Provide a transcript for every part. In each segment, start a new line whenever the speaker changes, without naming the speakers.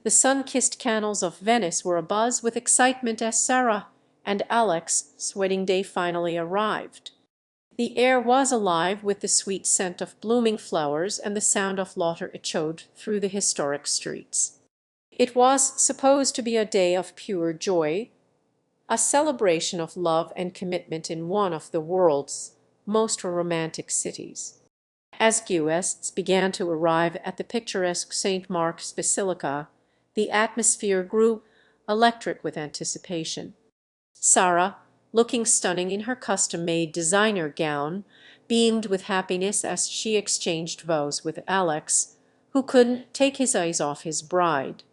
The sun-kissed canals of Venice were abuzz with excitement as Sarah and Alex's wedding day finally arrived. The air was alive with the sweet scent of blooming flowers and the sound of laughter echoed through the historic streets. It was supposed to be a day of pure joy, a celebration of love and commitment in one of the world's most romantic cities. As guests began to arrive at the picturesque St. Mark's Basilica, the atmosphere grew electric with anticipation. Sarah, looking stunning in her custom-made designer gown, beamed with happiness as she exchanged vows with Alex, who couldn't take his eyes off his bride.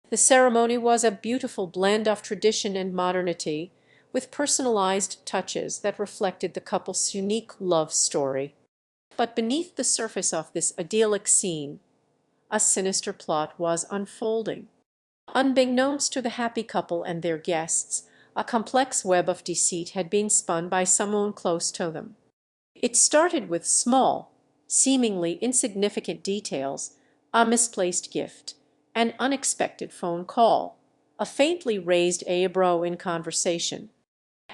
The ceremony was a beautiful blend of tradition and modernity, with personalized touches that reflected the couple's unique love story. But beneath the surface of this idyllic scene, a sinister plot was unfolding. Unbeknownst to the happy couple and their guests, a complex web of deceit had been spun by someone close to them. It started with small, seemingly insignificant details, a misplaced gift, an unexpected phone call, a faintly raised eyebrow in conversation.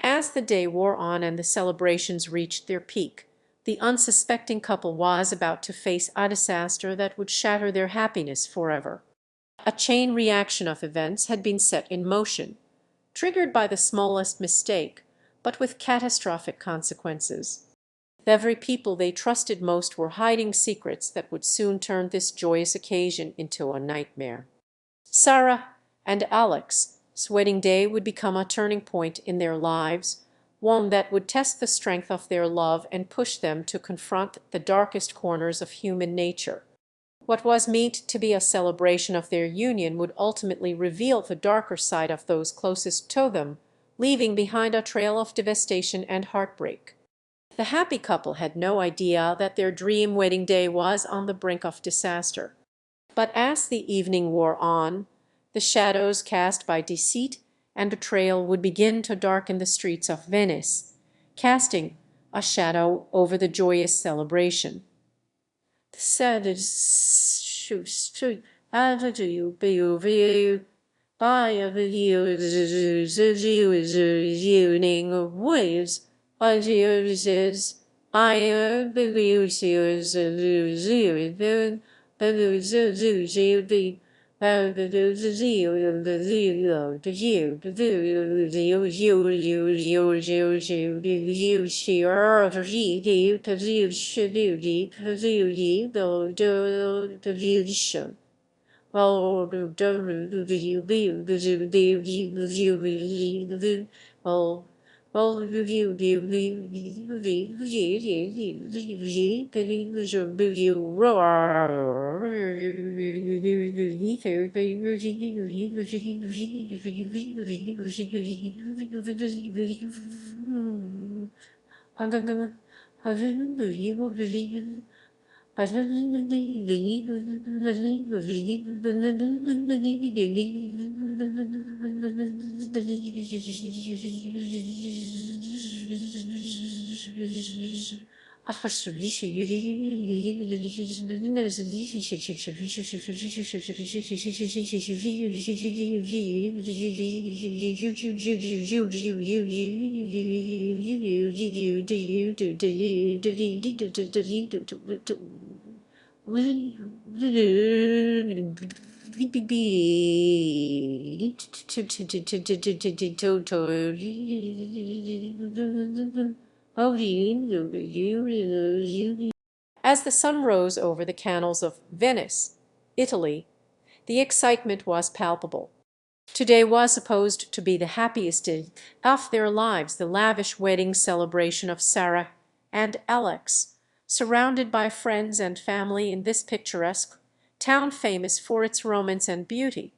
As the day wore on and the celebrations reached their peak, the unsuspecting couple was about to face a disaster that would shatter their happiness forever. A chain reaction of events had been set in motion, triggered by the smallest mistake, but with catastrophic consequences. The very people they trusted most were hiding secrets that would soon turn this joyous occasion into a nightmare. Sarah and Alex's wedding day would become a turning point in their lives, one that would test the strength of their love and push them to confront the darkest corners of human nature. What was meant to be a celebration of their union would ultimately reveal the darker side of those closest to them, leaving behind a trail of devastation and heartbreak. The happy couple had no idea that their dream wedding day was on the brink of disaster. But as the evening wore on, the shadows cast by deceit and betrayal would begin to darken the streets of Venice, casting a shadow over the joyous celebration. The saddest shoot after you be by a evening of waves. I is I believe is well, well, As the sun rose over the canals of Venice, Italy, the excitement was palpable. Today was supposed to be the happiest day of their lives, the lavish wedding celebration of Sarah and Alex, surrounded by friends and family in this picturesque town famous for its romance and beauty.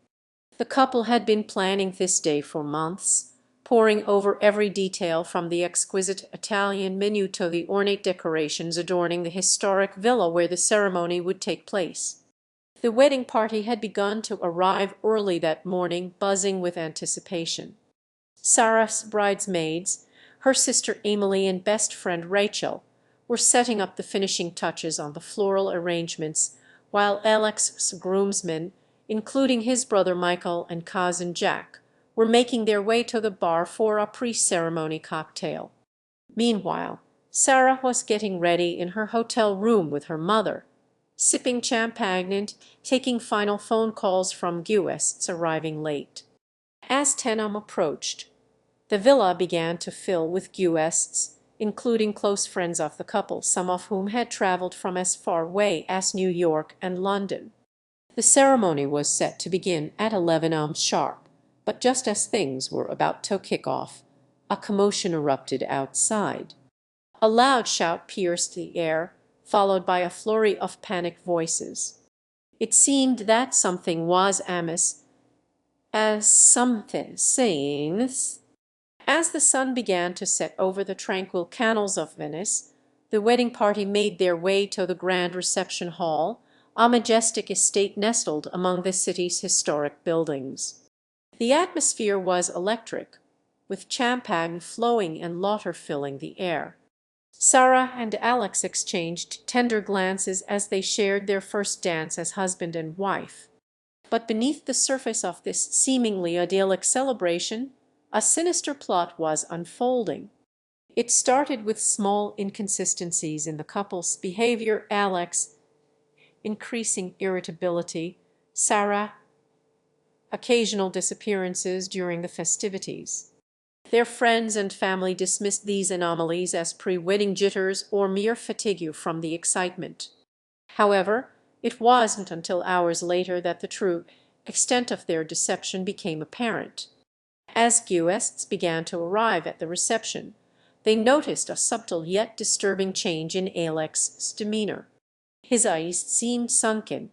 The couple had been planning this day for months, poring over every detail from the exquisite Italian menu to the ornate decorations adorning the historic villa where the ceremony would take place. The wedding party had begun to arrive early that morning, buzzing with anticipation. Sarah's bridesmaids, her sister Emily and best friend Rachel, were setting up the finishing touches on the floral arrangements, while Alex's groomsmen, including his brother Michael and cousin Jack, were making their way to the bar for a pre-ceremony cocktail. Meanwhile, Sarah was getting ready in her hotel room with her mother, sipping champagne and taking final phone calls from guests arriving late. As 10 approached, the villa began to fill with guests, including close friends of the couple, some of whom had traveled from as far away as New York and London. The ceremony was set to begin at 11 sharp, but just as things were about to kick off, a commotion erupted outside. A loud shout pierced the air, followed by a flurry of panicked voices. It seemed that something was amiss, as something seems. As the sun began to set over the tranquil canals of Venice, the wedding party made their way to the grand reception hall, a majestic estate nestled among the city's historic buildings. The atmosphere was electric, with champagne flowing and laughter filling the air. Sarah and Alex exchanged tender glances as they shared their first dance as husband and wife. But beneath the surface of this seemingly idyllic celebration, a sinister plot was unfolding. It started with small inconsistencies in the couple's behavior: Alex increasing irritability, Sarah occasional disappearances during the festivities. Their friends and family dismissed these anomalies as pre-wedding jitters or mere fatigue from the excitement. However, it wasn't until hours later that the true extent of their deception became apparent. As guests began to arrive at the reception, they noticed a subtle yet disturbing change in Alex's demeanor. His eyes seemed sunken,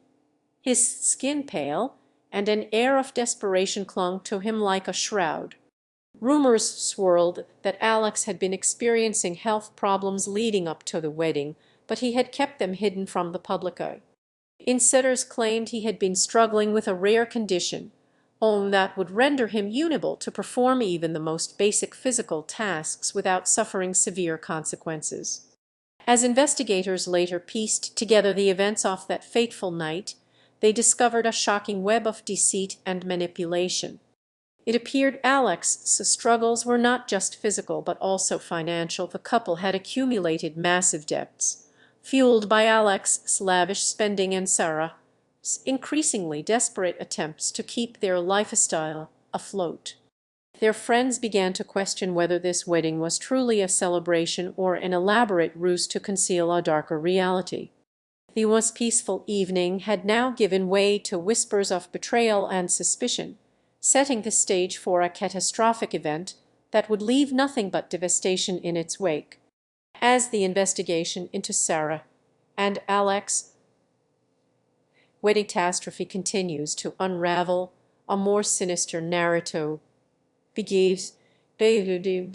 his skin pale, and an air of desperation clung to him like a shroud. Rumors swirled that Alex had been experiencing health problems leading up to the wedding, but he had kept them hidden from the public eye. Insiders claimed he had been struggling with a rare condition, one that would render him unable to perform even the most basic physical tasks without suffering severe consequences. As investigators later pieced together the events of that fateful night, they discovered a shocking web of deceit and manipulation. It appeared Alex's struggles were not just physical but also financial. The couple had accumulated massive debts, fueled by Alex's lavish spending and Sarah's increasingly desperate attempts to keep their lifestyle afloat. Their friends began to question whether this wedding was truly a celebration or an elaborate ruse to conceal a darker reality. The once peaceful evening had now given way to whispers of betrayal and suspicion, setting the stage for a catastrophic event that would leave nothing but devastation in its wake. As the investigation into Sarah and Alex's wedding catastrophe continues to unravel, a more sinister narrative begins. It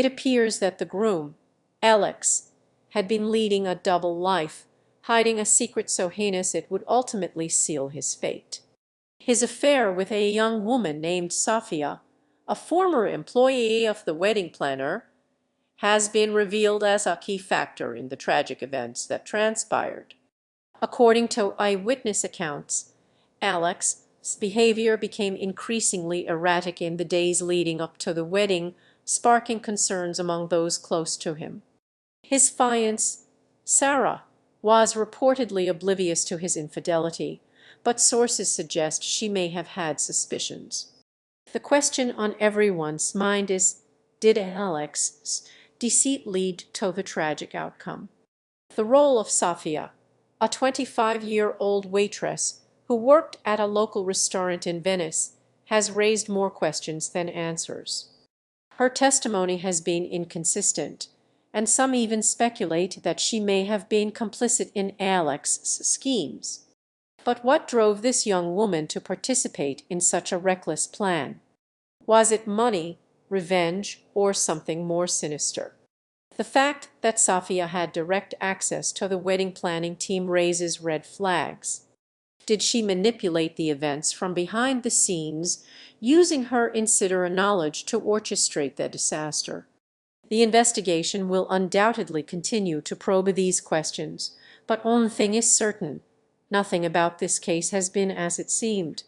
appears that the groom, Alex, had been leading a double life, hiding a secret so heinous it would ultimately seal his fate. His affair with a young woman named Sofia, a former employee of the wedding planner, has been revealed as a key factor in the tragic events that transpired. According to eyewitness accounts, Alex's behavior became increasingly erratic in the days leading up to the wedding, sparking concerns among those close to him. His fiancée, Sarah, was reportedly oblivious to his infidelity, but sources suggest she may have had suspicions. The question on everyone's mind is, did Alex's deceit lead to the tragic outcome? The role of Sofia, a 25-year-old waitress who worked at a local restaurant in Venice, has raised more questions than answers. Her testimony has been inconsistent, and some even speculate that she may have been complicit in Alex's schemes. But what drove this young woman to participate in such a reckless plan? Was it money, revenge, or something more sinister? The fact that Sofia had direct access to the wedding planning team raises red flags. Did she manipulate the events from behind the scenes, using her insider knowledge to orchestrate the disaster? The investigation will undoubtedly continue to probe these questions, but one thing is certain: Nothing about this case has been as it seemed.